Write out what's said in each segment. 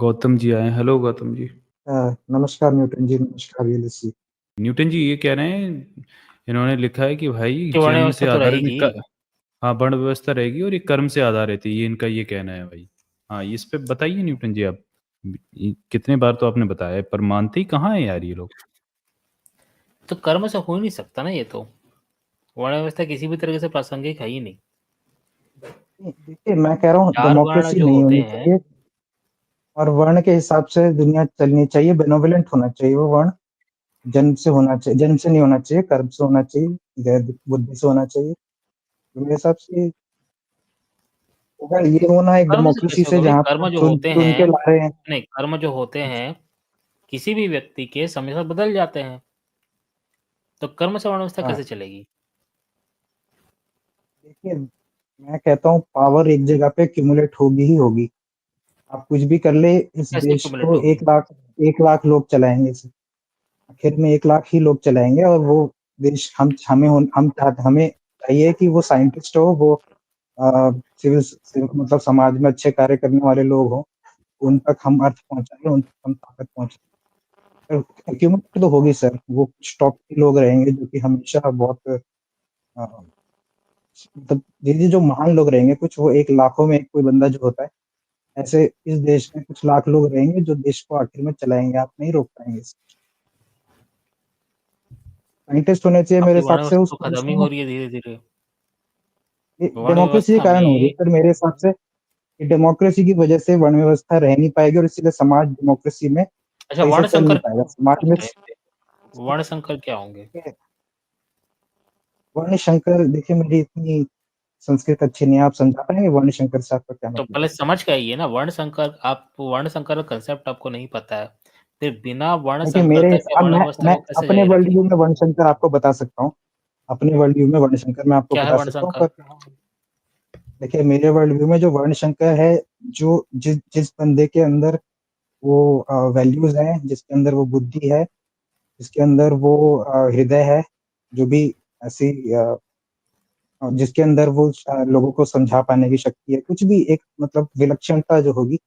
गौतम जी आए। हेलो गौतम जी। नमस्कार न्यूटन जी, नमस्कार वीएलएस। न्यूटन जी ये कह रहे हैं, इन्होंने लिखा है कि भाई कि वर्ण जन्म व्यवस्था से तो आधारित रहेगी। हाँ, वर्ण व्यवस्था रहेगी और ये कर्म से आधारित है, ये इनका ये कहना है भाई। हाँ, इस पे बताइए न्यूटन जी आप। कितने बार तो आपने बताया है, पर मानते ही कहाँ है यार ये लोग। तो कर्म से हो ही नहीं सकता ना, ये तो वर्ण व्यवस्था किसी भी तरीके से प्रासंगिक है ही नहीं। देखिए, मैं कह रहा हूँ चार वर्ण डेमोक्रेसी जो नहीं होते होनी हैं, चाहिए और वर्ण के हिसाब से दुनिया चलनी चाहिए। बेनोवलेंट होना चाहिए वो वर्ण। जन्म से होना चाहिए, जन्म से नहीं होना चाहिए, कर्म से होना चाहिए, गैर बुद्धि से होना चाहिए। तो मेरे हिसाब से अगर ये होना एक कर्म से डेमोक्रेसी कैसे से होगा भाई? जहाँ कर्म पर जो चुन होते चुन के हैं, ला रहे हैं। नहीं, कर्म जो होते हैं किसी भी व्यक्ति के समय साथ बदल जाते हैं, तो कर्म से वर्ण व्यवस्था हाँ, कैसे चलेगी? देखिए, मैं कहता हूँ पावर एक जगह पे एक्यूमुलेट होगी ही होगी। आप कुछ भी कर ले, इस कैसे देश एक्यूमुलेट को होगी? 1 लाख लोग चलाएंगे इसे। आखिर में 1 लाख ही लोग चलाएंगे और वो देश हमें चाहिए कि वो साइंटिस्ट हो, वो मतलब समाज में अच्छे कार्य करने वाले लोग हों, उन तक हम अर्थ पहुंचाएं, उन तक हम ताकत पहुंचाएं। ह्यूमन तो होगी सर, वो कुछ टॉप के लोग रहेंगे जो कि हमेशा बहुत मतलब ये जो महान लोग रहेंगे, कुछ वो 1 लाखों में एक कोई बंदा जो होता है, ऐसे इस देश में कुछ लाख लोग रहेंगे जो देश को आखिर में चलाएंगे। आप नहीं रोक पाएंगे। साइंटिस्ट होने चाहिए मेरे आपकी हिसाब वर्ण से व्यवस्था उस तो खत्म ही पोजीशन हो में। रही है धीरे धीरे। वर्ण डेमोक्रेसी के व्यवस्था कारण हो रही है में, सर मेरे हिसाब से। कि डेमोक्रेसी की वजह से वर्ण व्यवस्था रह नहीं पाएगी और इसीलिए समाज डेमोक्रेसी में अच्छा, सही से वर्ण चल नहीं संकर पाएगा। समाज में वर्ण संकर क्या होंगे? वर्ण शंकर, देखिए मेरी इतनी संस्कृत अच्छी नहीं है, आप समझा पाएंगे वर्ण शंकर से आपका क्या तो मतलब पहले है? समझ के आइए ना, वर्ण संकर, आप वर्ण संकर का कंसेप्ट आपको नहीं पता है, फिर बिना वर्ण देखिए मेरे संकरता के हिसाब वर्ण व्यवस्था मैं को कैसे अपने जारी वर्ल्ड व्यू रखेंगे? में वर्ण शंकर आपको बता सकता हूँ। अपने वर्ल्ड व्यू में वर्ण शंकर मैं आपको क्या है बता वर्ण सकता हूँ, संकर? पर देखिए मेरे वर्ल्ड व्यू में जो वर्ण शंकर है, जो जिस जिस बंदे के अंदर वो वैल्यूज हैं, जिसके अंदर वो बुद्धि है, जिसके अंदर वो हृदय है, जो भी ऐसी जिसके अंदर वो लोगों को समझा पाने की शक्ति है, कुछ भी एक मतलब विलक्षणता जो होगी,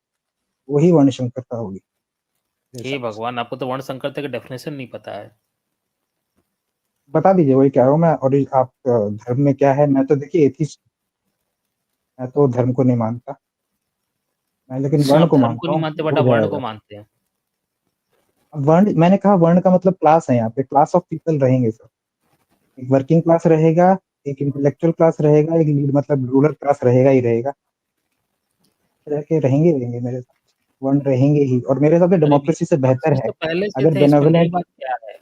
वही वर्ण संकरता होगी मेरे हे हिसाब से। भगवान, आपको तो वर्ण संकरता का डेफिनेशन नहीं पता है। बता दीजिए, वही कह रहा हूँ मैं। और आप धर्म में क्या है, मैं तो देखिए एथिस्ट, मैं तो धर्म को नहीं मानता, मैं लेकिन अच्छा, वर्ण आप को धर्म को मानता नहीं हूँ, मानते बट हो आप वर्ण को जाएगा। मानते हैं। अब वर्ण, मैंने कहा वर्ण का मतलब क्लास है, यहाँ पे क्लास ऑफ पीपल रहेंगे सर। एक वर्किंग क्लास रहेगा, एक इंटेलेक्चुअल क्लास रहेगा, एक मतलब रूरल क्लास रहेगा ही रहेगा। रह के रहेंगे रहेंगे मेरे साथ, वर्ण रहेंगे ही। और मेरे हिसाब से अरे भैया, डेमोक्रेसी से बेहतर डिफरेंस है तो पहले से अगर थे, इसमें नई बेनेवलेंट। बात क्या है?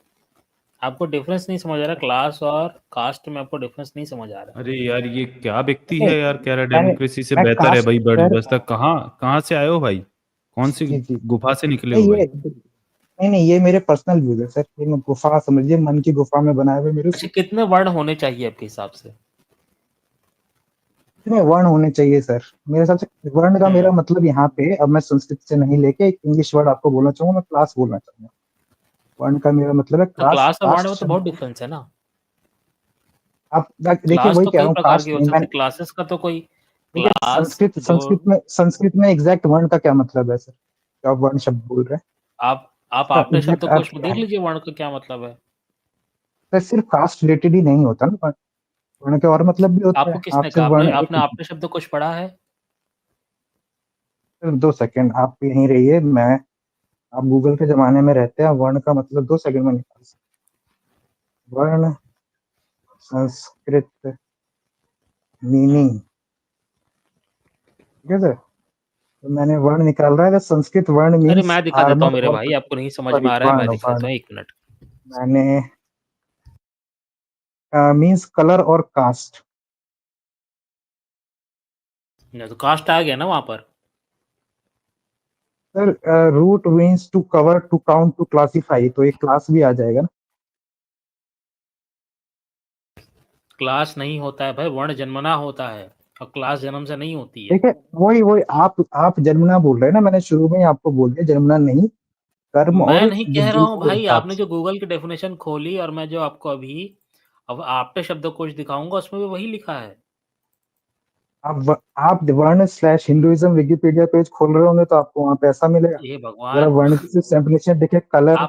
आपको डिफरेंस नहीं समझ आ रहा, क्लास और कास्ट में आपको डिफरेंस नहीं समझ आ रहा। अरे यार ये क्या व्यक्ति नहीं, है यार, कह रहा है मैंने डेमोक्रेसी से मैं बेहतर है कास्ट भाई वर्ण सर, व्यवस्था। कहाँ कहाँ से आए हो भाई, कौन सी जी जी, गुफा से निकले नहीं हो भाई। ये नहीं नहीं, ये मेरे पर्सनल व्यूज है सर। ये मैं गुफा समझिए, मन की गुफा में बनाए हुए मेरे अच्छा, कितने वर्ण होने चाहिए आपके हिसाब से? में वर्ण होने चाहिए सर। मेरे हिसाब से वर्ण का मेरा हम्म मतलब यहाँ पे, अब मैं संस्कृत से नहीं लेके एक इंग्लिश वर्ड आपको बोलना चाहूंगा, मैं क्लास बोलना चाहूंगा। वर्ण का मेरा मतलब है तो क्लास, क्लास और वर्ण में कास्ट तो शब्द। बहुत डिफरेंस है ना। आप देखिए, क्लास वही तो कह रहा कई हूँ, प्रकार कास्ट की हो नहीं सकती मैंने। है, क्लासेस का तो कोई देखिए क्लास जो संस्कृत में एग्जैक्ट वर्ण का क्या मतलब है सर, जो आप वर्ण शब्द बोल रहे हैं, आप उसका आपने एग्जैक्ट शब्दकोश अर्थ में क्या देख है? लीजिए वर्ण का क्या मतलब है। सर सिर्फ कास्ट रिलेटेड ही नहीं होता ना वर्ण। वर्ण के और मतलब भी होते आपको हैं। आप किसने कहा? सिर्फ आपने वर्ण आपने एक, आपने शब्दकोश पढ़ा है? सिर्फ 2 सेकंड आप यहीं रहिए। मैं, आप गूगल के जमाने में रहते हैं, वर्ण का मतलब 2 सेकंड में निकाल सकते हैं। वर्ण, संस्कृत मीनिंग, ठीक है सर। तो मैंने वर्ण निकाल रहा है, तो संस्कृत वर्ण अरे मीन्स मैं दिखा देता हूँ आर्मर मेरे और, भाई, आपको नहीं समझ में सॉरी आ रहा है, मैं वर्ण दिखा देता वर्ण हूँ, 1 मिनट। मैंने मीन्स कलर और कास्ट। तो कास्ट आ गया ना वहां पर। Sir root means to cover, to count, to classify, तो एक क्लास भी आ जाएगा ना। क्लास नहीं होता है भाई, वर्ण जन्मना होता है और क्लास जन्म से नहीं होती है। ठीक है, वही वही आप जन्मना बोल रहे हैं ना, मैंने शुरू में ही आपको बोल दिया जन्मना नहीं, कर्म मैं और नहीं कह रहा बुद्धि हूँ के भाई, हिसाब आपने से। जो गूगल की डेफिनेशन खोली और मैं जो आपको अभी अब आपके शब्दकोश दिखाऊंगा उसमें भी वही लिखा है। आप वर्ण / हिंदुइज्म विकिपीडिया पेज खोल रहे होंगे तो आपको वहाँ पे ऐसा मिलेगा। ये अगर भगवान, वर्ण की डेफिनेशन देखे, कलर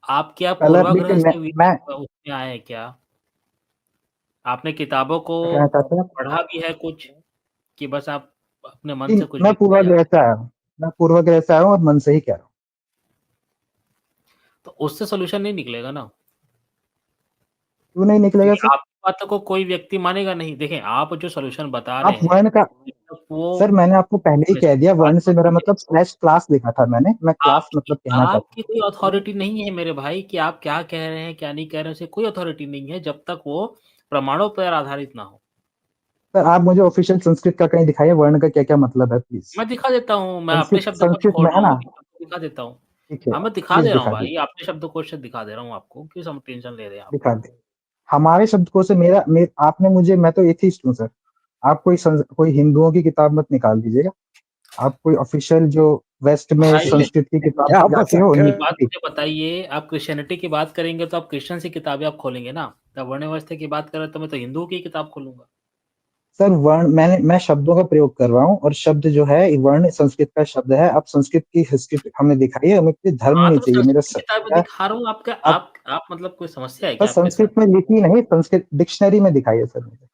आप क्या कलर पूर्वाग्रह देखिए, से मैं उसमें आए हैं क्या? आपने किताबों को कहना चाहता हूँ पढ़ा भी है कुछ, कि बस आप अपने मन कि से कुछ मैं भी बोले जा रहे पूर्वाग्रह हैं? से आया हूँ, मैं पूर्वाग्रह से आया हूँ और मन से ही कह रहा हूँ। तो उससे सॉल्यूशन नहीं निकलेगा ना, क्यों नहीं निकलेगा क्योंकि सर? आपकी बातों को कोई व्यक्ति मानेगा नहीं। देखें, आप जो सॉल्यूशन बता आप रहे हैं, वर्ण का वो सर, मैंने आपको पहले ही कह दिया, वर्ण से मेरा मतलब / क्लास लिखा था मैंने, मैं क्लास मतलब कहना चाहता आपकी कोई अथॉरिटी नहीं है मेरे भाई कि आप क्या कह रहे हैं, क्या नहीं कह रहे हैं, उसे कोई अथॉरिटी नहीं है जब तक वो प्रमाणों पर आधारित ना हो। हूँ। सर, आप मुझे ऑफिशियल संस्कृत का कहीं दिखाइए, वर्ण का क्या क्या मतलब है प्लीज। मैं दिखा देता हूँ, मैं अपने संस्कृत शब्दकोश संस्कृत खोल में है रहा हूँ, ना? अभी आपको दिखा देता हूँ। ठीक है, हाँ, मैं दिखा प्लीज दे रहा हूँ दिखा भाई, दीजिए, अपने शब्दकोश से दिखा दे रहा हूँ आपको, क्यों सम टेंशन ले रहे हैं आप? दिखा दे। हमारे शब्दकोश से आपने मुझे, मैं तो एथिस्ट हूँ सर। आप कोई हिंदुओं की किताब मत निकाल दीजिएगा। आप कोई ऑफिशियल जो वेस्ट में भाई, संस्कृत की किताब क्या जाके हो, एक उन्हीं बात की। मुझे बताइए, आप क्रिश्चियनिटी की बात करेंगे तो आप क्रिश्चियन की किताबें आप खोलेंगे ना? जब वर्ण व्यवस्था की बात करें तो मैं तो हिंदुओं की किताब खोलूंगा। सर, मैं शब्दों का प्रयोग कर रहा हूँ, और शब्द जो है वर्ण संस्कृत का शब्द है। आप संस्कृत की हिस्ट्री हमें दिखाइए, हमें कोई धर्म हाँ, नहीं तो मैं चाहिए मेरा संस्कृत की किताबें क्या। दिखा रहा हूँ। आपका आप आप मतलब कोई समस्या है सर क्या आपके साथ? संस्कृत में लिखी नहीं, संस्कृत डिक्शनरी में दिखाइए सर मुझे।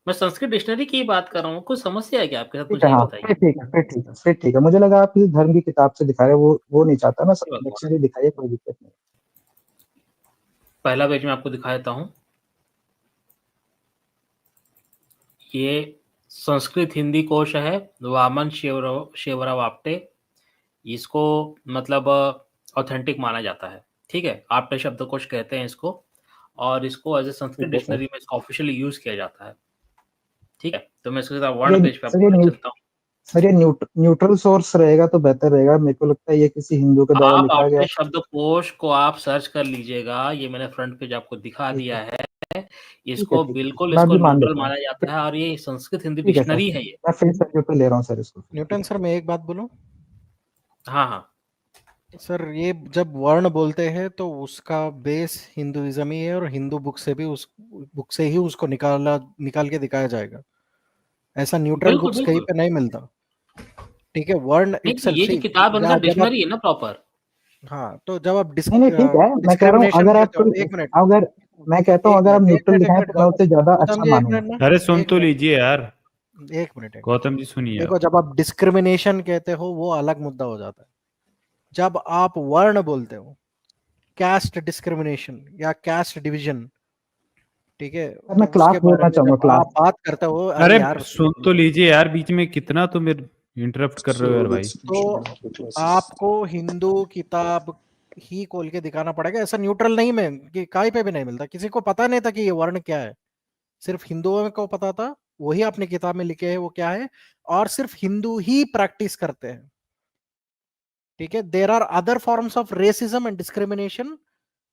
मैं संस्कृत डिक्शनरी की ही बात कर रहा हूँ। कोई समस्या है क्या आपके साथ? ठीक मुझे है, ये हाँ, बताइए। फिर ठीक है, फिर ठीक है, फिर ठीक है। मुझे लगा आप किसी धर्म की किताब से दिखा रहे हो, वो नहीं चाहता मैं। हे भगवान! डिक्शनरी दिखाइए, कोई दिक्कत नहीं। पहला पेज मैं आपको दिखा देता हूँ। ये संस्कृत हिंदी कोश है, वामन शिवराव आप्टे। इसको मतलब ऑथेंटिक माना जाता है। ठीक है, आप्टे शब्दकोश कहते हैं इसको, और इसको एज ए संस्कृत ठीक है सर। डिक्शनरी में इसको ऑफिशियली यूज किया जाता है। ठीक है, तो मैं इसके साथ सर ये वर्ण पेज पे सर ये आपको ले न्यू चलता हूँ। सर ये न्यूट्रल सोर्स रहेगा तो बेहतर रहेगा। मेरे को लगता है ये किसी हिंदू के द्वारा आप लिखा गया आपके है। शब्दकोश को आप सर्च कर लीजिएगा, ये मैंने फ्रंट पेज आपको दिखा ठीक दिया है, है। ठीक है, इसको ठीक है, बिल्कुल, मैं इसको भी मान न्यूट्रल लेता हूँ। माना जाता है, और ये संस्कृत हिंदी ठीक है सर, डिक्शनरी है ये। मैं फेस वैल्यू पे ले रहा हूँ सर इसको। न्यूटन सर, मैं एक बात बोलूं? हाँ, हाँ। सर, ये जब वर्ण बोलते हैं तो उसका बेस हिंदुइज्म ही है, और हिंदू बुक से भी उस बुक से ही उसको निकाल के दिखाया जाएगा। ऐसा न्यूट्रल बिल्कुल, बुक्स कहीं बिल्कुल। पे नहीं मिलता। ठीक है, वर्ण नहीं, तो इटसेल्फ ये जो सी किताब है ना, जब आप, डिक्शनरी है ना प्रॉपर। हाँ, तो जब आप नहीं नहीं, ठीक है, मैं कह रहा हूँ डिस्क्रिमिनेशन अगर आप कहते हो, कोई, एक मिनट, अगर मैं कहता हूँ एक अगर आप मिनट, एक न्यूट्रल मिनट, एक दिखाएं मिनट, तो मैं उससे ज्यादा गौतम अच्छा जी, एक मानूंगा। मिनट ना, अरे सुन एक तो मिनट, लीजिए यार, एक मिनट, एक मिनट। गौतम जी सुनिए देखो, आप। जब आप डिस्क्रिमिनेशन कहते हो वो अलग मुद्दा हो जाता है। जब आप वर्ण बोलते हो, कैस्ट डिस्क्रिमिनेशन या कैस्ट डिवीजन, ठीक है, सर मैं तो क्लास उसके बारे बोलना में चाहूंगा, जब क्लास। आप बात करते हो, अरे अरे यार, सुन तो लीजिए यार, बीच में कितना तुम इंटरप्ट कर रहे हो यार भाई। तो आपको हिंदू किताब ही खोल के दिखाना पड़ेगा। ऐसा न्यूट्रल नहीं में कि कहीं पे भी नहीं मिलता। किसी को पता नहीं था कि ये वर्ण क्या है, सिर्फ हिंदुओं को पता था। वही अपनी किताब में लिखे है वो क्या है, और सिर्फ हिंदू ही प्रैक्टिस करते हैं। ठीक है, there are other forms of racism and discrimination,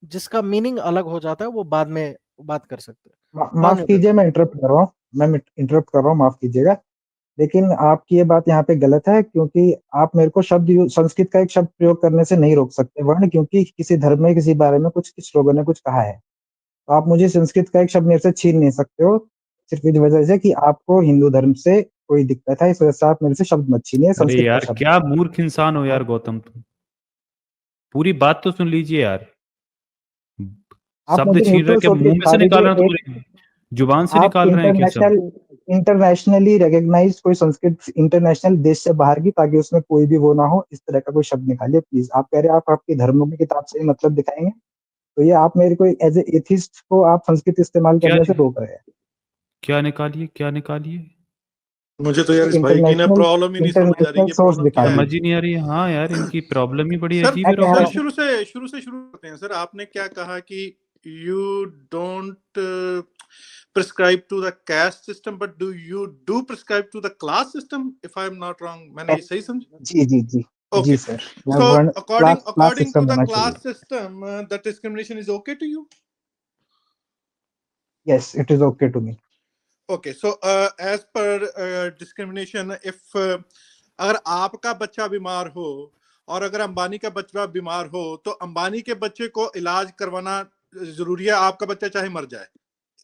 जिसका मीनिंग अलग हो जाता है, वो बाद में बात कर सकते हैं। हाँ माफ न्यूट्रल। कीजिए, मैं इंटरप्ट कर रहा हूँ, मैं इंटरप्ट कर रहा हूँ, माफ कीजिएगा। लेकिन आपकी ये बात यहाँ पे गलत है, क्योंकि आप मेरे को संस्कृत का एक शब्द प्रयोग करने से नहीं रोक सकते वर्ण, क्योंकि किसी धर्म में किसी बारे में कुछ लोगों ने कुछ कहा है। तो आप मुझे संस्कृत का एक शब्द मेरे से छीन नहीं सकते हो, सिर्फ इस वजह से कि आपको हिंदू धर्म से कोई दिक्कत है। इस वजह से आप मेरे से शब्द मत छीनिए, अरे संस्कृत का यार शब्द है। क्या मूर्ख इंसान हो यार गौतम तुम, पूरी बात तो सुन लीजिए यार। आप शब्द मुझे छीन रहे न्यूट्रल क्या, सोच के मुंह में दिखा से निकाल रहे दीजिए हो एक। तुम्हारी जुबान से आप निकाल रहे हैं क्या शब्द? इंटरनेशनली रिकॉग्नाइज्ड कोई संस्कृत इंटरनेशनल देश से बाहर की, ताकि उसमें कोई भी वो ना हो, इस तरह का कोई शब्द निकालिए प्लीज। आप कह रहे हैं आप आपके धर्मों की किताब से ही मतलब दिखाएंगे, तो ये आप मेरे को एज ए एथिस्ट को आप संस्कृत इस्तेमाल क्या करने से रोक रहे हैं। क्या निकालिए, क्या निकालिए? मुझे तो यार एक इस भाई की ना इंटरनेशनल प्रॉब्लम ही नहीं समझ आ रही इंटरनेशनल कि सोर्स प्रॉब्लम दिखा क्या है। समझ दीजिए। ही नहीं आ रही है। हाँ यार, इनकी प्रॉब्लम ही बड़ी सर अजीब मैं है कह डॉक्टर रहा सर हूँ, शुरू से शुरू करते हैं। सर आपने क्या कहा कि you don't prescribe to the caste system, but do prescribe to the class system, if I am not wrong. मैंने ये सही समझा? जी जी जी, जी ओके, सर, मैं सो वर्ण according class according to system द होना चाहिए। Class system the discrimination is okay to you? Yes, it is okay to me. Okay, so as per discrimination, if अगर आपका बच्चा बीमार हो और अगर अंबानी का बच्चा बीमार हो, तो अंबानी के बच्चे को इलाज करवाना जरूरी है, आपका बच्चा चाहे मर जाए,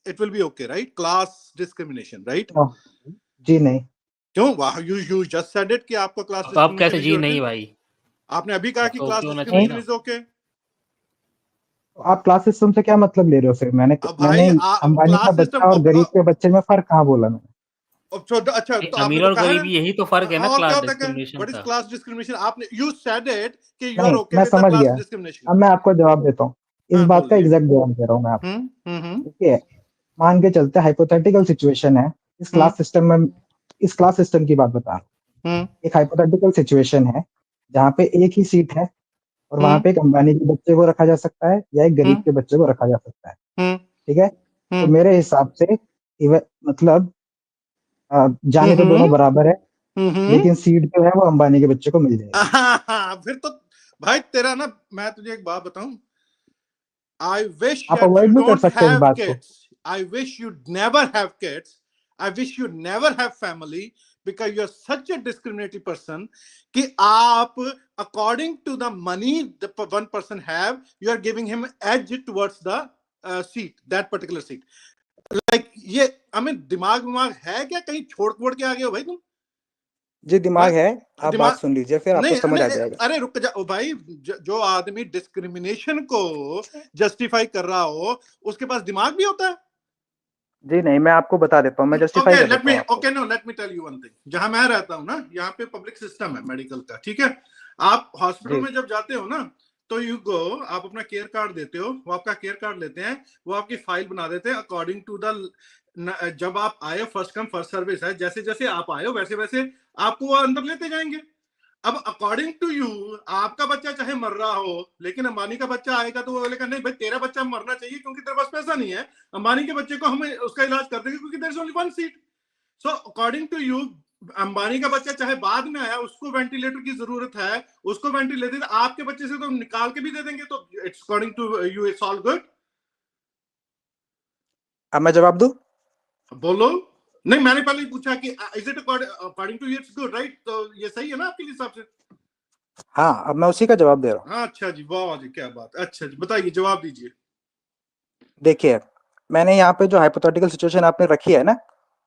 it will be okay, right? Class discrimination, right? जी नहीं। क्यों? वाह, you just said it कि आपको क्लास तो आप कैसे डिस्क्रिमिनेशन जी is नहीं okay? भाई? आपने अभी कहा कि तो क्लास ओके होना चाहिए डिस्क्रिमिनेशन ना। Is okay. आप क्लास सिस्टम से क्या मतलब ले रहे हो फिर? मैंने अब भाई अंबानी का क्लास सिस्टम, बच्चा और गरीब के बच्चे में फर्क कहाँ बोला मैंने? अच्छा, नहीं, तो आपने अमीर तो और कहा है गरीबी यही तो फर्क है ना और क्या क्लास होता है? डिस्क्रिमिनेशन व्हाट इज का। Class discrimination? आपने यू सेड इट कि यू आर नहीं, ओके मैं विद द समझ क्लास गया। डिस्क्रिमिनेशन। अब मैं आपको जवाब देता हूँ। इस हाँ, बात का बोलिए। एग्जैक्ट जवाब दे रहा हूँ मैं आपको। हम्म। ठीक है, मान के चलते हाइपोथेटिकल सिचुएशन है। इस क्लास सिस्टम की बात बता रहा हूँ। एक हाइपोथेटिकल सिचुएशन है जहाँ पे एक ही सीट है और वहां पे एक अंबानी के बच्चे को रखा जा सकता है या एक गरीब के बच्चे को रखा जा सकता है। ठीक है, तो मेरे हिसाब से मतलब जाने तो दोनों बराबर है, लेकिन सीट जो है वो अंबानी के बच्चे को मिल जाएगी। फिर तो भाई तेरा ना, मैं तुझे एक बात बताऊं, I wish आप that you अवॉइड नहीं कर don't सकते इस have बात को। kids. I wish you never have kids. I wish you never have family because you're such a discriminatory person कि आप according to the money the one person have, you are giving him edge towards the seat, that particular seat. Like ये हमें दिमाग है क्या? कहीं छोड़ के आ गए हो भाई तुम? जी दिमाग है, आप दिमाग बात सुन लीजिए फिर आपको समझ आ जाएगा। अरे रुक जाओ भाई, जो आदमी डिस्क्रिमिनेशन को जस्टिफाई कर रहा हो उसके पास दिमाग भी होता है? जी नहीं, मैं आपको बता देता हूँ, मैं जस्टिफाई कर देता हूँ आपको। Let me tell you one thing. जहां मैं रहता हूँ ना, यहाँ पे पब्लिक सिस्टम है मेडिकल का, ठीक है। आप हॉस्पिटल में जब जाते हो ना, तो यू गो, आप अपना केयर कार्ड देते हो, वो आपका केयर कार्ड लेते हैं, वो आपकी फाइल बना देते हैं अकॉर्डिंग टू द, जब आप आए फर्स्ट कम फर्स्ट सर्विस है, जैसे जैसे आप आए हो वैसे वैसे आपको वो अंदर लेते जाएंगे। अब अकॉर्डिंग टू यू, आपका बच्चा चाहे मर रहा हो, लेकिन अंबानी का बच्चा आएगा तो वो बोलेगा नहीं भाई तेरा बच्चा मरना चाहिए क्योंकि तेरे पास पैसा नहीं है, अंबानी के बच्चे को हमें उसका इलाज कर देंगे क्योंकि there is only one seat. So according to you, Ambani का बच्चा चाहे बाद में आया, उसको वेंटिलेटर की जरूरत है, उसको वेंटिलेटर, आपके बच्चे से तो निकाल के भी दे देंगे, तो it's according to you it's all good. अब मैं जवाब दूं? बोलो। नहीं, मैंने पहले ही पूछा कि is it according to you it's good, right? तो ये सही है ना आपके हिसाब से? हाँ, अब मैं उसी का जवाब दे रहा हूँ। हाँ, अच्छा जी, वाह जी, क्या बात। अच्छा जी, बताइए, जवाब दीजिए। देखिए, मैंने यहाँ पे जो हाइपोथेटिकल सिचुएशन आपने रखी है ना,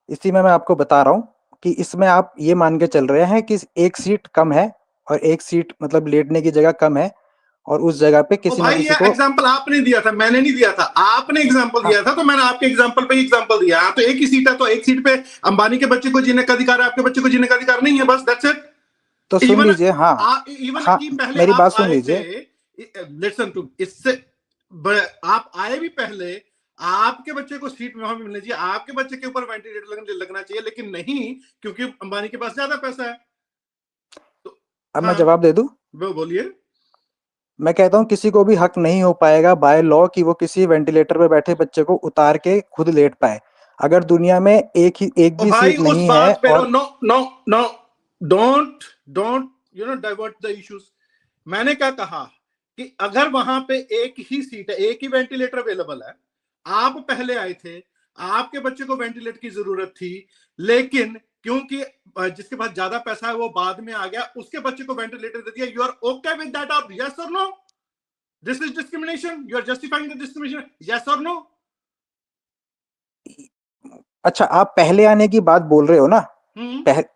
इसी में मैं आपको बता रहा हूँ कि इसमें आप ये मान के चल रहे हैं कि एक सीट कम है और एक सीट मतलब लेटने की जगह कम है और उस जगह पे किसी ना भाई किसी ये को। एग्जांपल आपने दिया था, मैंने नहीं दिया था, आपने एग्जांपल दिया था, तो मैंने आपके एग्जांपल पे एग्जांपल दिया। तो एक ही सीट है, तो एक सीट पे अंबानी के बच्चे को जीने का अधिकार है, आपके बच्चे को जीने का अधिकार नहीं है, बस दैट्स इट। तो सुन लीजिए। हाँ, इवन हाँ, की पहले मेरी आप बात सुन आए थे, लीजिए। लिसन टू, इससे आप आए भी पहले, आपके बच्चे को सीट वहां भी मिलनी चाहिए, आपके बच्चे के ऊपर वेंटिलेटर लगना चाहिए, लेकिन नहीं, क्योंकि अंबानी के पास ज्यादा पैसा है। तो अब मैं जवाब दे दूं? बोलिए। मैं कहता हूँ किसी को भी हक नहीं हो पाएगा बाय लॉ कि वो किसी वेंटिलेटर पे बैठे बच्चे को उतार के खुद लेट पाए। अगर दुनिया में एक भी भाई सीट उस नहीं है बात पे और no, don't divert the issues. मैंने क्या कहा कि अगर वहां पे एक ही सीट है, एक ही वेंटिलेटर अवेलेबल है, आप पहले आए थे, आपके बच्चे को वेंटिलेटर की जरूरत थी, लेकिन क्योंकि जिसके पास ज्यादा पैसा है वो बाद में आ गया, उसके बच्चे को वेंटिलेटर दे दिया, you are okay with that? और यस और no? This is discrimination, you are justifying the discrimination, yes और नो? अच्छा, आप पहले आने की बात बोल रहे हो ना?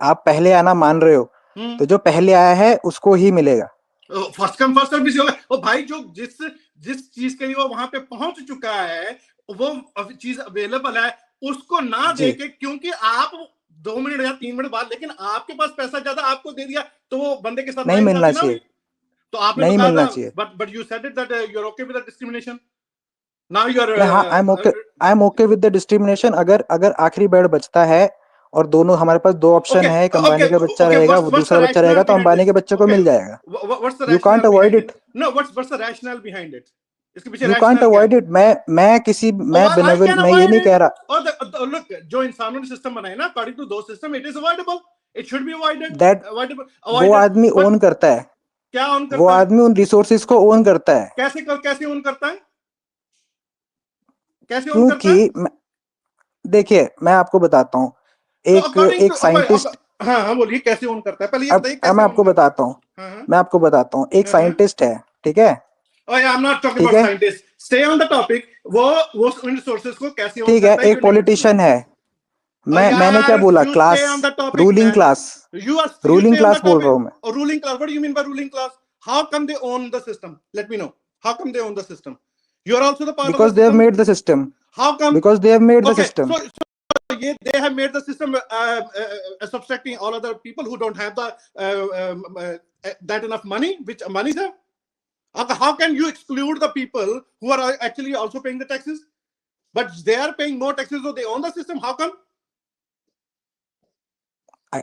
आप पहले आना मान रहे हो, तो जो पहले आया है उसको ही मिलेगा। फर्स्ट कम फर्स्ट सर्विस होगा। और भाई जो जिस चीज के लिए वो वहां पे पहुंच चुका है, वो चीज अवेलेबल है, उसको ना देके, क्योंकि आप 2 मिनट या 3 मिनट बाद, लेकिन आपके पास पैसा ज्यादा, आपको दे दिया, तो वो बंदे के साथ नहीं मिलना चाहिए। तो आपने नहीं तो मिलना कहा चाहिए। But you said it that you are okay with the discrimination. Now you are I am okay with the discrimination अगर आखिरी बेड बचता है और दोनों हमारे पास दो ऑप्शन है, एक अंबानी का बच्चा रहेगा, वो दूसरा बच्चा रहेगा, तो अंबानी के बच्चे को मिल जाएगा। You can't avoid it. No, what's the rational behind it? इसके पीछे यू कांट अवॉइड इट। मैं बेनेवल, मैं ये नहीं कह रहा। और लुक, जो इंसानों ने सिस्टम बनाया ना, अकॉर्डिंग टू दो system, it is avoidable, it should be avoided. That वो आदमी ओन करता है। क्या ओन करता है? वो आदमी उन रिसोर्सेज को ओन करता है। कैसे ओन करता है? कैसे ओन करता है? क्योंकि देखिए, मैं आपको बताता हूँ, एक साइंटिस्ट। हाँ, बोलिए, कैसे ओन करता है? पहले ये बताइए कैसे। मैं आपको बताता हूँ, मैं आपको बताता हूँ। एक साइंटिस्ट है, ठीक है? I'm not talking about scientists. Stay on the topic. वो रिसोर्सेज को कैसे ओन ठीक है? करता है? एक पॉलिटिशियन है, मैंने क्या बोला? Class, ruling class, You are ruling stay on the class बोल रहा हूँ topic. मैं। Ruling class. What do you mean by ruling class? How come they own the system? Let me know. How come they own the system? You are also the part Because of they the have system. made the system. How come? Because they have made the Okay, system. so they have made the system subtracting all other people who don't have the that enough money, which money is there. How can you exclude the people who are actually also paying the taxes, but they are paying more taxes, so they own the system? How come?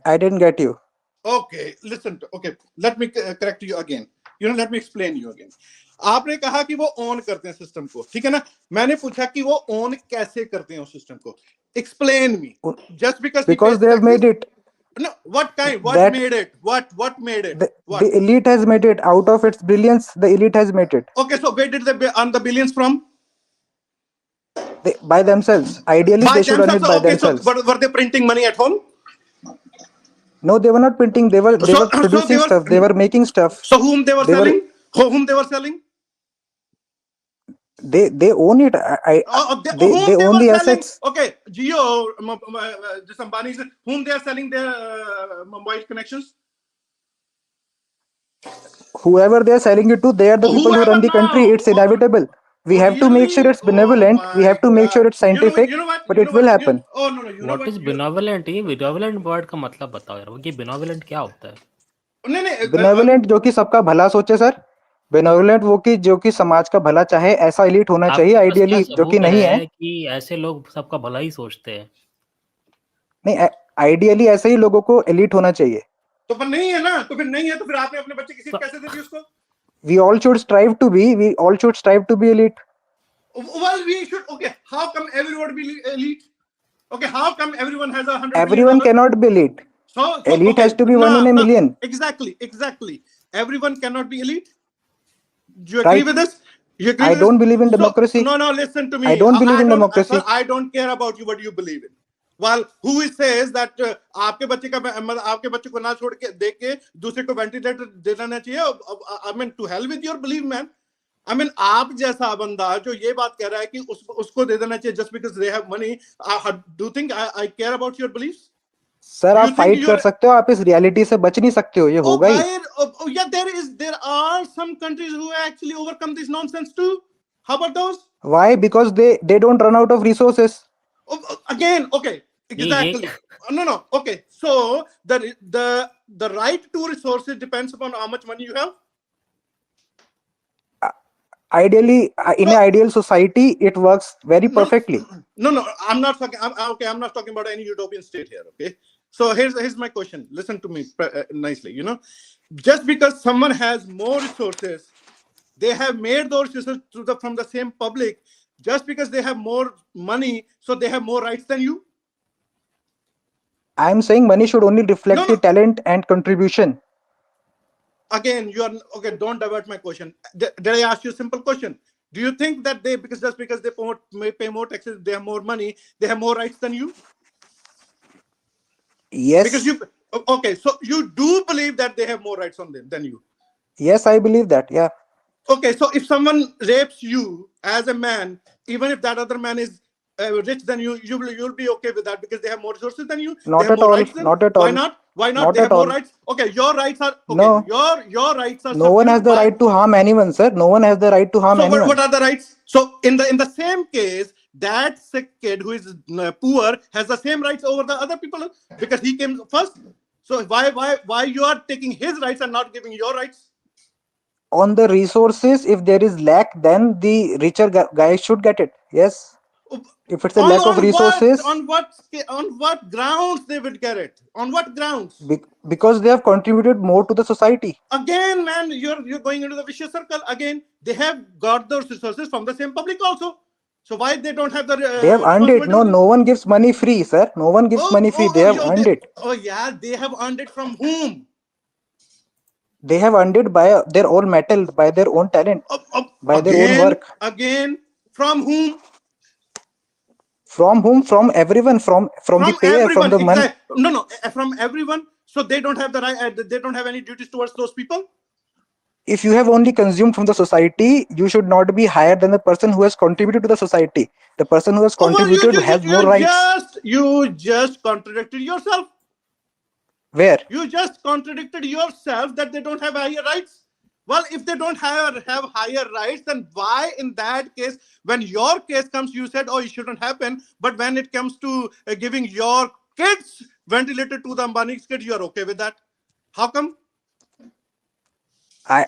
I didn't get you. Okay, listen. Okay, let me correct you again. Let me explain you again. आपने कहा कि वो on करते हैं system को, ठीक है ना? मैंने पूछा कि वो ऑन कैसे करते हैं उस सिस्टम को. Explain me. Just because they have made it. No, what kind? What made it? What made it? The elite has made it. Out of its brilliance, the elite has made it. Okay, so where did they earn the billions from? By themselves. Ideally, they should earn it by themselves. So were they printing money at home? No, they were not printing. They were producing stuff. They were making stuff. So whom they were selling? Whom they were selling? They own it. They own the assets. Okay, Jio, this Ambani, whom they are selling their mobile connections? Whoever they are selling it to, they are the people who run the country. It's inevitable. We have to make sure it's benevolent. We have to make sure it's scientific. But it will happen. Oh no. What is benevolent? ये benevolent word का मतलब बताओ यार. ये benevolent क्या होता है? नहीं. Benevolent जो कि सबका भला सोचे सर. Benevolent वो कि जो कि समाज का भला चाहे, ऐसा elite होना चाहिए ideally, जो कि नहीं है. कि ऐसे लोग सबका भला ही सोचते हैं. नहीं, ideally ऐसे ही लोगों को elite होना चाहिए. तो पर नहीं है ना, तो फिर नहीं है, तो फिर आपने अपने बच्चे की सीट कैसे दे दी उसको? We all should strive to be elite. Well, we should. Okay, how come everyone be elite? Okay, how come everyone has 100? Everyone cannot be elite. So elite has to be 1 in a million. Exactly. Everyone cannot be elite. Do you agree with this? I don't believe in democracy. No, listen to me. I don't believe in democracy. I don't care about you, what you believe in. Well, who says that आपके बच्चे को ना छोड़ के दे के दूसरे को ventilator दे देना चाहिए? I mean, to hell with your belief, man. I mean, आप जैसा बंदा जो ये बात कह रहा है कि उसको दे देना चाहिए just because they have money. Do you think I care about your beliefs? Sir आप फाइट कर सकते हो, आप इस रियलिटी से बच नहीं सकते हो, ये होगा ही. Yeah, there are some countries who actually overcome this nonsense too. How about those? Why? Because they don't run out of resources. Again, okay, exactly. No. Okay, so the right to resources depends upon how much money you have. Ideally, in an ideal society, it works very perfectly. No, I'm not talking. I'm not talking about any utopian state here. Okay, so here's my question. Listen to me nicely. Just because someone has more resources, they have made those resources from the same public. Just because they have more money, so they have more rights than you. I'm saying money should only reflect the talent and contribution. Again, you are okay. Don't divert my question. Did I ask you a simple question? Do you think that just because they pay more taxes, they have more money, they have more rights than you? Yes. Because so you do believe that they have more rights than you? Yes, I believe that. Yeah. Okay, so if someone rapes you as a man, even if that other man is rich than you, you'll be okay with that because they have more resources than you. Not at all. Not at all. Why not? They have more rights. Okay, your rights are okay. No. Your rights are. No one has the right to harm anyone, sir. No one has the right to harm anyone. So what are the rights? So in the same case, that sick kid who is poor has the same rights over the other people because he came first. So why you are taking his rights and not giving your rights? On the resources, if there is lack, then the richer guys should get it. Yes. If it's a lack of resources, on what grounds they would get it? On what grounds? Because they have contributed more to the society. Again, man, you're going into the vicious circle. Again, they have got those resources from the same public also. So why they don't have the? They have earned it. No one gives money free, sir. No one gives money free. They have earned it. Oh yeah, they have earned it from whom? They have earned it by their own metal, by their own talent, by their own work. Again, from whom? From whom? From everyone. From the pay, everyone, from the money. No, from everyone. So they don't have the right. They don't have any duties towards those people. If you have only consumed from the society, you should not be higher than the person who has contributed to the society. The person who has contributed has more rights. just contradicted yourself. Where? You just contradicted yourself that they don't have higher rights. Well, if they don't have higher rights, then why in that case, when your case comes, you said, oh, it shouldn't happen. But when it comes to giving your kids ventilator to the Ambani's kids, you are okay with that? How come? I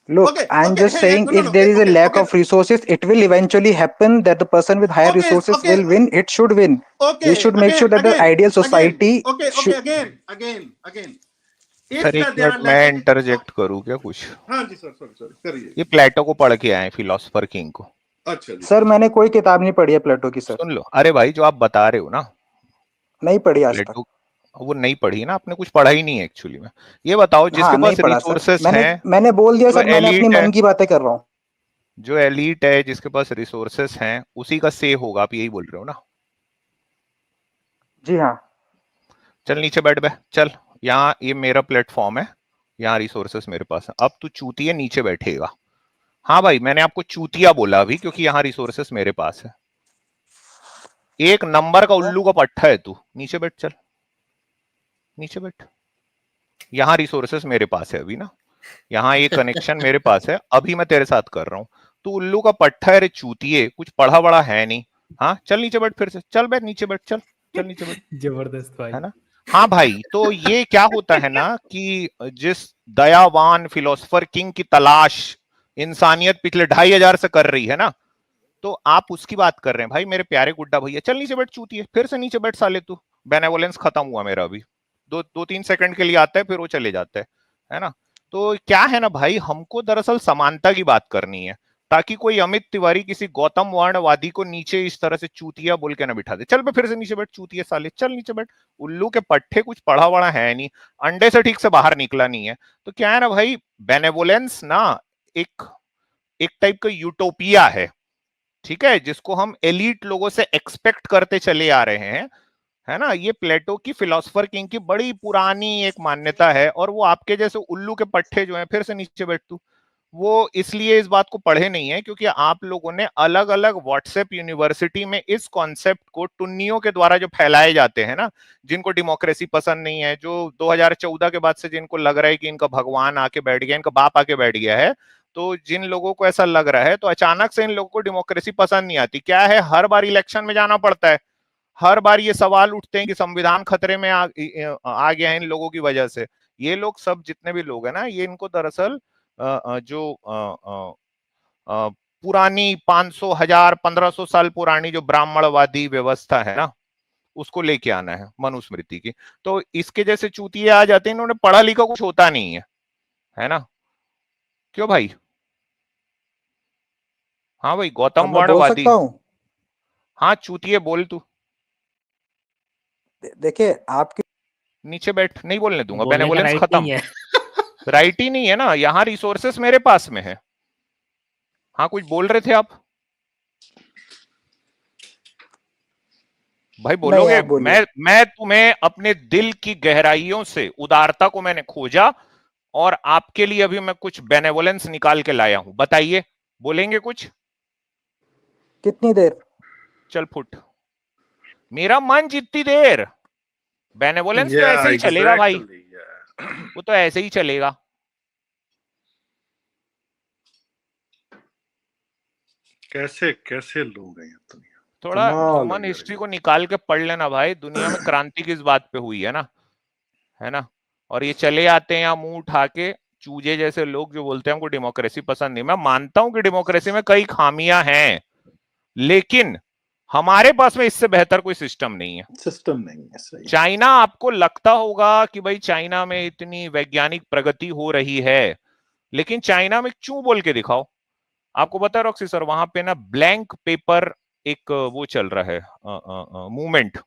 look, Okay, I'm okay, just hey, saying, no, if there is a okay, lack okay. of resources, it will eventually happen that the person with higher Okay, resources okay. will win. It should win. Okay, We should make sure that the ideal society Okay, should. again. If sir एक there are minute मैं lack of- interject करूं क्या कुछ? हाँ जी sir, sorry करिए। ये प्लेटो को पढ़ के आए, फिलोसोफर किंग को। अच्छा जी सर मैंने कोई किताब नहीं पढ़ी है प्लेटो की सर। सुन लो, अरे भाई जो आप बता रहे हो ना, नहीं पढ़ी आज तक। प्लेटो वो नहीं पढ़ी ना, आपने कुछ पढ़ा ही नहीं है एक्चुअली में। ये बताओ जिसके हाँ, नहीं पास पढ़ा सर। रिसोर्सेस हैं, मैंने बोल दिया जो सर, मैंने अपनी elite है, मन की बातें कर रहा हूँ। जो एलीट है, जिसके पास रिसोर्सेस हैं, उसी का से होगा, आप यही बोल रहे हो ना? जी हाँ। चल नीचे बैठ बे, चल यहाँ ये मेरा प्लेटफॉर्म है, यहाँ रिसोर्सेस मेरे पास है, अब तू चूतिया नीचे बैठेगा। हाँ भाई, मैंने आपको चूतिया बोला अभी, क्योंकि यहाँ रिसोर्सेस मेरे पास है। एक नंबर का उल्लू का पट्टा है तू, नीचे बैठ, चल नीचे बैठ। यहाँ रिसोर्सेस मेरे पास है अभी ना, यहाँ एक कनेक्शन मेरे पास है, अभी मैं तेरे साथ कर रहा हूँ। तू उल्लू का पट्टा है रे चूतिए, कुछ पढ़ा बड़ा है नहीं। हाँ चल नीचे बैठ, फिर से चल बैठ, नीचे बैठ, चल चल नीचे बैठ। जबरदस्त भाई, है ना? हाँ भाई, तो ये क्या होता है ना कि जिस दयावान फिलोसोफर किंग की तलाश इंसानियत पिछले 2500 से कर रही है ना, तो आप उसकी बात कर रहे हैं। भाई मेरे प्यारे गुड्डा भैया, चल नीचे बैठ चूतिए, फिर से नीचे बैठ साले तू। बेनेवोलेंस खत्म हुआ मेरा अभी, 2-3 सेकंड के लिए आता है, फिर वो चले जाता है ना? तो क्या है ना भाई, हमको दरअसल समानता की बात करनी है, ताकि कोई अमित तिवारी किसी गौतम वर्णवादी को नीचे इस तरह से चूतिया बोल के ना बिठा दे। चल पे फिर से नीचे बैठ चूतिया साले, चल नीचे बैठ। उल्लू के पट्टे, कुछ पढ़ा बड़ा है नहीं, अंडे से ठीक से बाहर निकला नहीं है। तो क्या है ना भाई, बेनेवोलेंस ना एक टाइप का यूटोपिया है, ठीक है, जिसको हम एलीट लोगों से एक्सपेक्ट करते चले आ रहे हैं, है ना? ये प्लेटो की फिलोसोफर किंग की बड़ी पुरानी एक मान्यता है, और वो आपके जैसे उल्लू के पट्टे जो हैं, फिर से नीचे बैठ तू, वो इसलिए इस बात को पढ़े नहीं है क्योंकि आप लोगों ने अलग अलग व्हाट्सएप यूनिवर्सिटी में इस कॉन्सेप्ट को टुन्नियों के द्वारा जो फैलाए जाते हैं ना, जिनको डेमोक्रेसी पसंद नहीं है, जो 2014 के बाद से जिनको लग रहा है कि इनका भगवान आके बैठ गया, इनका बाप आके बैठ गया है, तो जिन लोगों को ऐसा लग रहा है, तो अचानक से इन लोगों को डेमोक्रेसी पसंद नहीं आती। क्या है, हर बार इलेक्शन में जाना पड़ता है, हर बार ये सवाल उठते हैं कि संविधान खतरे में आ गया है इन लोगों की वजह से। ये लोग सब जितने भी लोग हैं ना, ये इनको दरअसल जो पुरानी 500, 1000, 1500 साल पुरानी जो ब्राह्मणवादी व्यवस्था है ना, उसको लेके आना है, मनुस्मृति की। तो इसके जैसे चूतिए आ जाते हैं, इन्होंने पढ़ा लिखा कुछ होता नहीं है ना? क्यों भाई? हाँ भाई, गौतम वर्णवादी। हाँ चूतिए बोल तू। देखिए आपके नीचे बैठ, नहीं बोलने दूंगा, बोलने का बेनेवोलेंस राइट खत्म। नहीं है। राइट ही नहीं है ना, यहाँ रिसोर्सेस मेरे पास में है। हाँ कुछ बोल रहे थे आप भाई, बोलोगे? मैं तुम्हें अपने दिल की गहराइयों से उदारता को मैंने खोजा, और आपके लिए अभी मैं कुछ बेनेवोलेंस निकाल के लाया हूं। बताइए, बोलेंगे कुछ? कितनी देर? चल फुट, मेरा मन जितनी देर। बेनेवोलेंस तो ऐसे ही चलेगा भाई, वो तो ऐसे ही चलेगा। कैसे लोग हैं दुनिया। थोड़ा ह्यूमन हिस्ट्री को निकाल के पढ़ लेना भाई, दुनिया में क्रांति किस बात पे हुई है ना? और ये चले आते हैं यहाँ मुंह उठा के, चूजे जैसे लोग जो बोलते हैं हमको डेमोक्रेसी पसंद नहीं। मैं मानता हूं कि डेमोक्रेसी में कई खामियां हैं, लेकिन हमारे पास में इससे बेहतर कोई सिस्टम नहीं है। सही। चाइना, आपको लगता होगा कि भाई चाइना में इतनी वैज्ञानिक प्रगति हो रही है, लेकिन चाइना में क्यों बोल के दिखाओ। आपको बता रॉक्सी सर, वहां पे ना ब्लैंक पेपर एक वो चल रहा है मूवमेंट।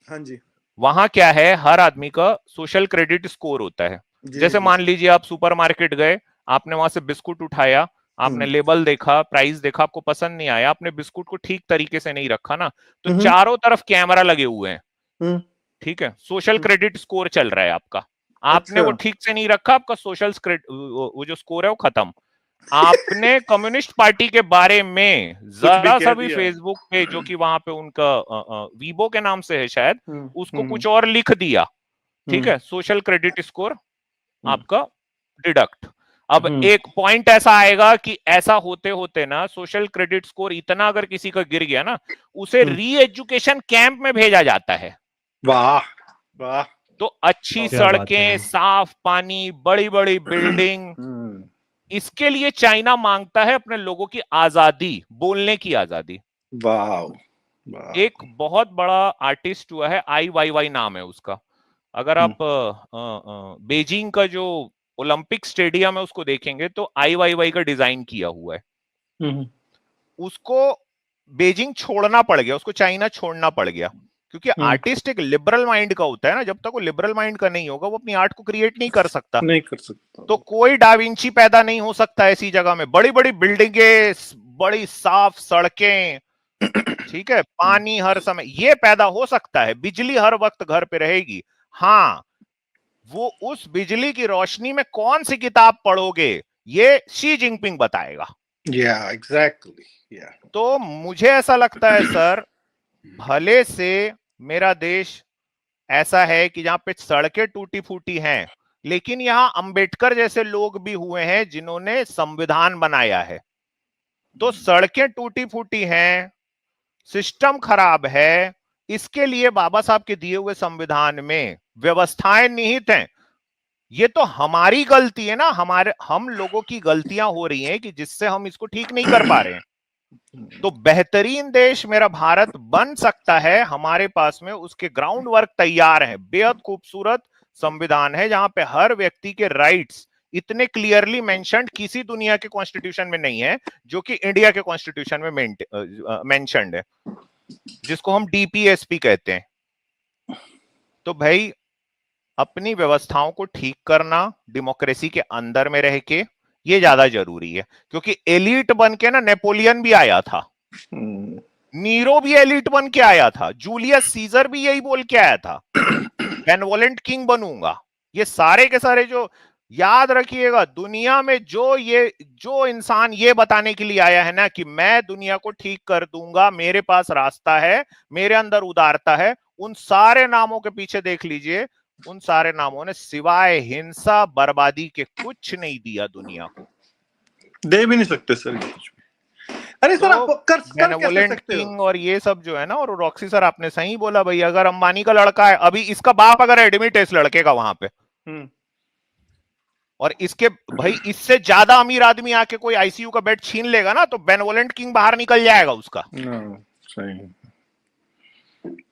हाँ जी। वहां क्या है, हर आदमी का सोशल क्रेडिट स्कोर होता है। जैसे मान लीजिए आप सुपरमार्केट गए, आपने वहां से बिस्कुट उठाया, आपने लेबल देखा, प्राइस देखा, आपको पसंद नहीं आया, आपने बिस्कुट को ठीक तरीके से नहीं रखा ना, तो चारों तरफ कैमरा लगे हुए हैं, ठीक है, सोशल क्रेडिट स्कोर चल रहा है आपका। आपने वो ठीक से नहीं रखा, आपका सोशल वो जो स्कोर है वो खत्म। आपने कम्युनिस्ट पार्टी के बारे में जरा कह सा भी दिया। फेसबुक पे, जो कि वहां पे उनका वीबो के नाम से है शायद, उसको हम्म, कुछ और लिख दिया, ठीक है, सोशल क्रेडिट स्कोर आपका डिडक्ट। अब एक पॉइंट ऐसा आएगा कि ऐसा होते होते ना सोशल क्रेडिट स्कोर इतना अगर किसी का गिर गया ना, उसे री एजुकेशन कैंप में भेजा जाता है। वाह वाह। तो अच्छी क्या बात है सड़कें, भाई। साफ पानी, बड़ी बड़ी बिल्डिंग, इसके लिए चाइना मांगता है अपने लोगों की आजादी, बोलने की आजादी। वाह। एक बहुत बड़ा आर्टिस्ट हुआ है, IYY नाम है उसका। अगर आप बेजिंग का जो ओलंपिक स्टेडियम है उसको देखेंगे तो IYY का डिजाइन किया हुआ है। उसको बेजिंग छोड़ना पड़ गया, उसको चाइना छोड़ना पड़ गया, क्योंकि आर्टिस्ट एक लिबरल माइंड का होता है ना, जब तक वो लिबरल माइंड का नहीं होगा वो अपनी आर्ट को क्रिएट नहीं कर सकता। नहीं कर सकता। तो कोई डाविंची पैदा नहीं हो सकता ऐसी जगह में। बड़ी बड़ी बिल्डिंगें, बड़ी साफ सड़कें, ठीक है, पानी हर समय, ये पैदा हो सकता है। बिजली हर वक्त घर पे रहेगी। हाँ, वो उस बिजली की रोशनी में कौन सी किताब पढ़ोगे ये शी जिनपिंग बताएगा। एग्जैक्टली। तो मुझे ऐसा लगता है सर, भले से मेरा देश ऐसा है कि जहां पे सड़कें टूटी फूटी हैं, लेकिन यहां अंबेडकर जैसे लोग भी हुए हैं जिन्होंने संविधान बनाया है। तो सड़कें टूटी फूटी हैं, सिस्टम खराब है, इसके लिए बाबा साहब के दिए हुए संविधान में व्यवस्थाएं निहित हैं। ये तो हमारी गलती है ना, हम लोगों की गलतियां हो रही हैं कि जिससे हम इसको ठीक नहीं कर पा रहे हैं। तो बेहतरीन देश मेरा भारत बन सकता है, हमारे पास में उसके ग्राउंड वर्क तैयार है। बेहद खूबसूरत संविधान है जहां पे हर व्यक्ति के राइट्स इतने क्लियरली मेंशन्ड किसी दुनिया के कॉन्स्टिट्यूशन में नहीं है, जो कि इंडिया के कॉन्स्टिट्यूशन में मेंशन्ड है, जिसको हम DPSP कहते हैं। तो भाई अपनी व्यवस्थाओं को ठीक करना डेमोक्रेसी के अंदर में रह के, ये ज्यादा जरूरी है। क्योंकि एलिट बन के ना नेपोलियन भी आया था, नीरो भी एलिट बन के आया था, जूलियस सीजर भी यही बोल के आया था, बेनवोलेंट किंग बनूंगा। ये सारे के सारे जो, याद रखिएगा, दुनिया में जो इंसान ये बताने के लिए आया है ना कि मैं दुनिया को ठीक कर दूंगा, मेरे पास रास्ता है, मेरे अंदर उदारता है, उन सारे नामों के पीछे देख लीजिए, उन सारे नामों ने सिवाय हिंसा बर्बादी के कुछ नहीं दिया दुनिया को। दे भी नहीं सकते सर कुछ भी। अरे सर आप कर कैसे सकते किंग और ये सब जो है ना, और रॉक्सी सर आपने सही बोला भाई, अगर अंबानी का लड़का है, अभी इसका बाप अगर एडमिट है इस लड़के का वहां पे, और इसके भाई इससे ज्यादा अमीर आदमी आके कोई ICU का बेड छीन लेगा ना, तो बेनवोलेंट किंग बाहर निकल जाएगा उसका। सही।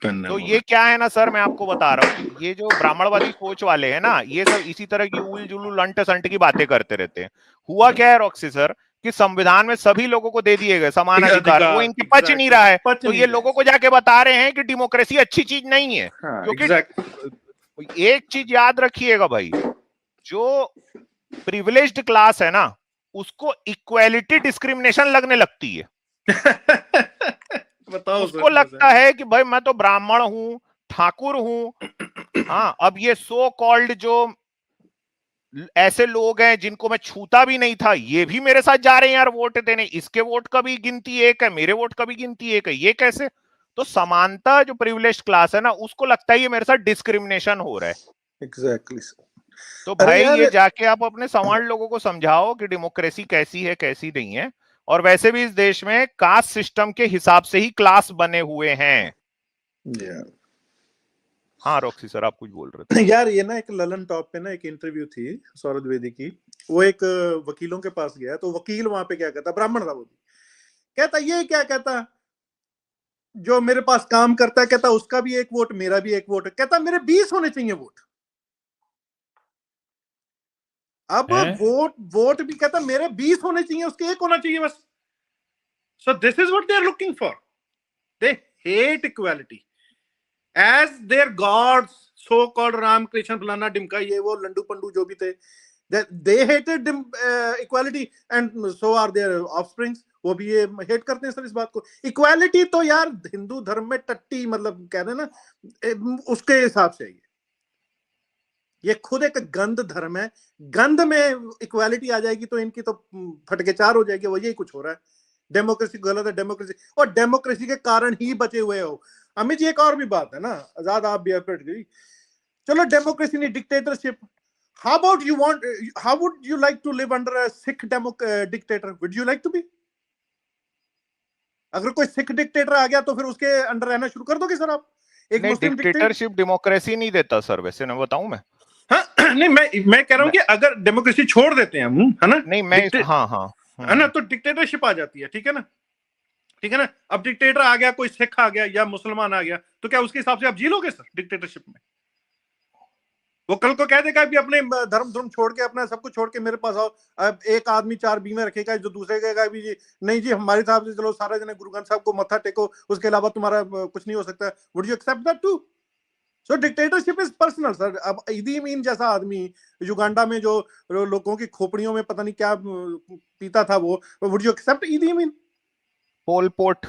तो ये क्या है ना सर, मैं आपको बता रहा हूँ, ये जो ब्राह्मणवादी सोच वाले हैं ना, ये सब इसी तरह की उल जुलूल अंट संट की बातें करते रहते हैं। हुआ क्या है रॉक्सी सर, कि संविधान में सभी लोगों को दे दिए गए समान अधिकार, वो इनकी पच नहीं रहा है, तो ये लोगों को जाके बता रहे हैं कि डेमोक्रेसी अच्छी चीज नहीं है। क्योंकि एक चीज याद रखिएगा भाई, जो प्रिविलेज्ड क्लास है ना, उसको इक्वालिटी डिस्क्रिमिनेशन लगने लगती है। बताओ उसको लगता है कि भाई मैं तो ब्राह्मण हूं, ठाकुर हूं, हाँ, अब ये सो कॉल्ड जो ऐसे लोग हैं जिनको मैं छूता भी नहीं था, ये भी मेरे साथ जा रहे हैं यार वोट देने, इसके वोट का भी गिनती एक है, मेरे वोट का भी गिनती एक है, ये कैसे? तो समानता जो प्रिविलेज्ड क्लास है ना, उसको लगता है ये मेरे साथ डिस्क्रिमिनेशन हो रहा है। एग्जैक्टली। तो भाई ये जाके आप अपने समाज लोगों को समझाओ कि डेमोक्रेसी कैसी है कैसी नहीं है। और वैसे भी इस देश में कास्ट सिस्टम के हिसाब से ही क्लास बने हुए हैं। हाँ रॉक्सी सर आप कुछ बोल रहे थे। यार ये ना एक ललन टॉप पे ना एक इंटरव्यू थी सौरभ द्विवेदी की, वो एक वकीलों के पास गया, तो वकील वहां पे क्या कहता, ब्राह्मण था वो भी, कहता ये क्या कहता, जो मेरे पास काम करता है, कहता उसका भी एक वोट मेरा भी एक वोट, कहता मेरे 20 होने चाहिए वोट। अब वोट भी कहता मेरे 20 होने चाहिए, उसके एक होना चाहिए बस। So this is what they are looking for. They hate equality as their gods, so called Ram Krishna फलाना डिमका ये वो लंडू पंडू जो भी थे, they hated equality and so are their offsprings, वो भी ये हेट करते हैं सर इस बात को। इक्वालिटी तो यार हिंदू धर्म में टट्टी, मतलब कह रहे हैं ना उसके हिसाब से है। ये खुद एक गंध धर्म है। गंध में इक्वालिटी आ जाएगी तो इनकी तो फटके चार हो जाएगी। वो यही कुछ हो रहा है। डेमोक्रेसी गलत है, डेमोक्रेसी, और डेमोक्रेसी के कारण ही बचे हुए हो। अमित जी एक और भी बात है ना, आजाद आप भी एफर्ट गई, चलो डेमोक्रेसी नहीं, dictatorship, how about you want, how would you like to live under a Sikh dictator? Would you like to be? अगर कोई सिख डिक्टेटर आ गया तो फिर उसके अंडर रहना शुरू कर दोगे सर आप? एक मुस्लिम डिक्टेटरशिप डेमोक्रेसी नहीं देता सर, वैसे ना बताऊं मैं। हाँ, नहीं मैं कह रहा हूँ कि अगर डेमोक्रेसी छोड़ देते हैं हम, है ना, नहीं मैं हाँ है ना, तो डिक्टेटरशिप आ जाती है। ठीक है ना, ठीक है ना। अब डिक्टेटर आ गया, कोई सिख आ गया या मुसलमान आ गया, तो क्या उसके हिसाब से आप जी लोगे सर डिक्टेटरशिप में? वो कल को कह देगा भी अपने धर्म छोड़ के, अपना सब कुछ छोड़ के मेरे पास आओ। अब एक आदमी 4 बीमे रखेगा, जो दूसरे कहेगा भी जी नहीं जी हमारे हिसाब से चलो सारे जने गुरु ग्रंथ साहब को मत्था टेको, उसके अलावा तुम्हारा कुछ नहीं हो सकता। Would you accept that too? So dictatorship is personal sir. अब ईदी अमीन जैसा आदमी युगांडा में जो लोगों की खोपड़ियों में पता नहीं क्या पीता था, वो वुड यू एक्सेप्ट ईदी अमीन? पोल पोट,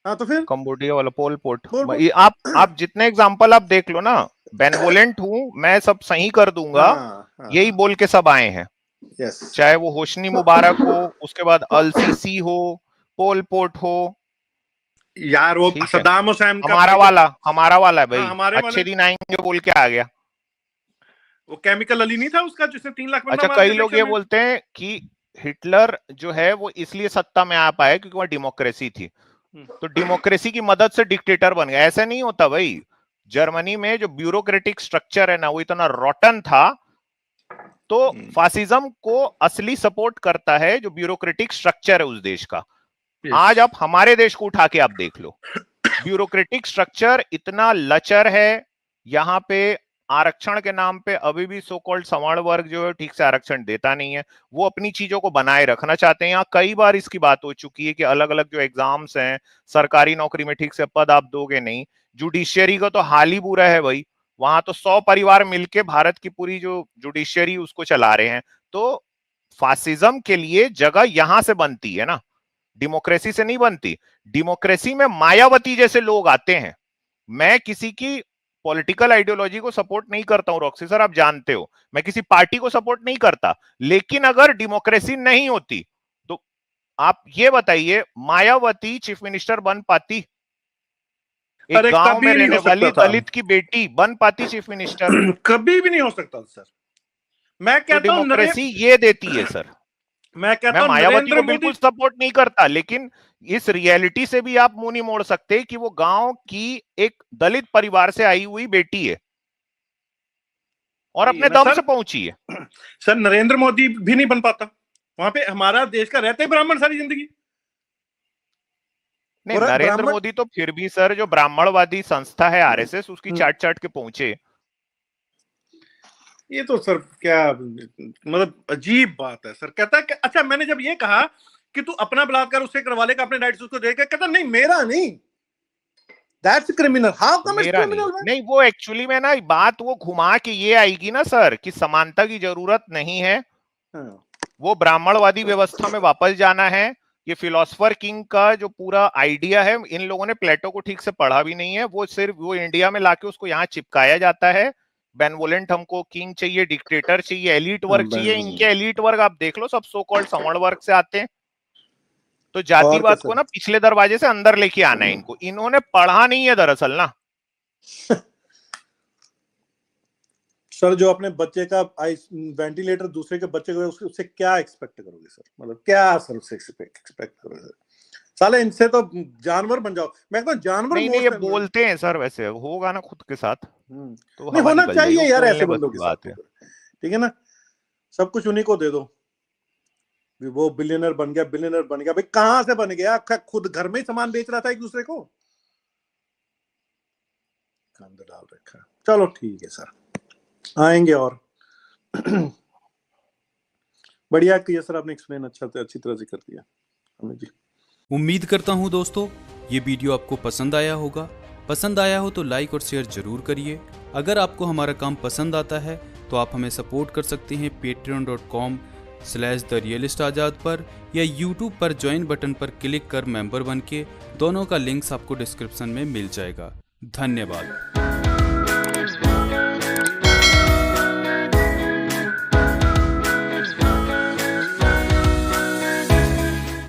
हाँ तो फिर कंबोडिया वाला पोल पोट। आप जितने एग्जांपल आप देख लो ना, बेनवोलेंट हूं मैं, सब सही कर दूंगा, यही बोल के सब आए हैं। चाहे वो होशनी मुबारक हो, उसके बाद अल-सीसी हो, पोल पोट हो, यार वो सद्दाम हुसैन का हमारा वाला है भाई, अच्छे दिन आएंगे बोल के आ गया। वो केमिकल अली नहीं था उसका, जिसने 3 लाख अच्छा, कई लोग ये बोलते हैं कि हिटलर जो है वो इसलिए सत्ता में आ पाया क्योंकि वह डेमोक्रेसी थी, तो डेमोक्रेसी की मदद से डिक्टेटर बन गया। ऐसा नहीं होता भाई। जर्मनी में जो ब्यूरोक्रेटिक स्ट्रक्चर है ना, वो इतना रॉटन था, तो फासिज्म को असली सपोर्ट करता है जो ब्यूरोक्रेटिक स्ट्रक्चर है उस देश का। आज आप हमारे देश को उठा के आप देख लो, ब्यूरोक्रेटिक स्ट्रक्चर इतना लचर है, यहाँ पे आरक्षण के नाम पे अभी भी सो कॉल्ड सवर्ण वर्ग जो है ठीक से आरक्षण देता नहीं है, वो अपनी चीजों को बनाए रखना चाहते हैं। यहाँ कई बार इसकी बात हो चुकी है कि अलग अलग जो एग्जाम्स हैं, सरकारी नौकरी में ठीक से पद आप दोगे नहीं। जुडिशियरी का तो हाल ही बुरा है भाई, वहां तो 100 परिवार मिलके भारत की पूरी जो जुडिशियरी उसको चला रहे हैं। तो फासिज्म के लिए जगह यहां से बनती है ना, डेमोक्रेसी से नहीं बनती। डेमोक्रेसी में मायावती जैसे लोग आते हैं। मैं किसी की पॉलिटिकल आइडियोलॉजी को सपोर्ट नहीं करता हूं रॉक्सी सर, आप जानते हो, मैं किसी पार्टी को सपोर्ट नहीं करता, लेकिन अगर डेमोक्रेसी नहीं होती तो आप ये बताइए मायावती चीफ मिनिस्टर बन पाती? एक गांव में रहने वाली दलित की बेटी बन पाती चीफ मिनिस्टर? कभी भी नहीं हो सकता सर। मैं कहता हूं डेमोक्रेसी ये देती है सर। मैं कहता हूं मायावती को बिल्कुल सपोर्ट नहीं करता, लेकिन इस रियलिटी से भी आप मुंह नहीं मोड़ सकते कि वो गांव की एक दलित परिवार से आई हुई बेटी है और अपने दम से पहुंची है। सर नरेंद्र मोदी भी नहीं बन पाता वहां पे, हमारा देश का रहते ब्राह्मण सारी जिंदगी। नहीं, नरेंद्र मोदी तो फिर भी सर जो ब्राह्मणवादी संस्था है आरएसएस, उसकी चाट के पहुंचे। ये तो सर क्या मतलब अजीब बात है सर। कहता है कि अच्छा मैंने जब ये कहा कि तू अपना बलात्कार उससे करवा लेगा, अपने राइट्स उसको देगा, कहता नहीं मेरा नहीं, that's criminal. How come it's criminal? नहीं, वो एक्चुअली में ना बात वो घुमा के ये आएगी ना सर कि समानता की जरूरत नहीं है, वो ब्राह्मणवादी व्यवस्था में वापस जाना है। ये फिलोसफर किंग का जो पूरा आइडिया है, इन लोगों ने प्लेटो को ठीक से पढ़ा भी नहीं है, वो सिर्फ वो इंडिया में लाके उसको यहाँ चिपकाया जाता है। बेनवोलेंट हमको किंग चाहिए, डिक्टेटर चाहिए, एलीट वर्ग चाहिए। इनके एलीट वर्ग आप देख लो, सब सो कॉल्ड सवर्ण वर्ग से आते हैं। तो जातिवाद को ना पिछले दरवाजे से अंदर लेके आना है इनको। इन्होंने पढ़ा नहीं है दरअसल ना। सर जो अपने बच्चे का वेंटिलेटर दूसरे के बच्चे को उससे क्या एक्सपेक्ट करोगे सर? मतलब क्या सर उससे एक्सपेक्ट करोगे सर? साले इनसे तो जानवर बन जाओ। मैं कहता हूं जानवर नहीं ये बोलते हैं सर, वैसे होगा ना खुद के साथ तो नहीं होना चाहिए यार ऐसे बंदों के साथ, ठीक है ना। सब कुछ उन्हीं को दे दो, वो बिलियनर बन गया भाई कहां से बन गया? खुद घर में ही सामान बेच रहा था एक दूसरे को, गंद डाल रखा। चलो ठीक है सर, आएंगे और बढ़िया किया सर आपने, एक्सप्लेन अच्छी तरह से कर दिया हमें जी। उम्मीद करता हूँ दोस्तों ये वीडियो आपको पसंद आया होगा। पसंद आया हो तो लाइक और शेयर जरूर करिए। अगर आपको हमारा काम पसंद आता है तो आप हमें सपोर्ट कर सकते हैं patreon.com/therealistazad पर, या YouTube पर ज्वाइन बटन पर क्लिक कर मेंबर बन के। दोनों का लिंक्स आपको डिस्क्रिप्शन में मिल जाएगा। धन्यवाद।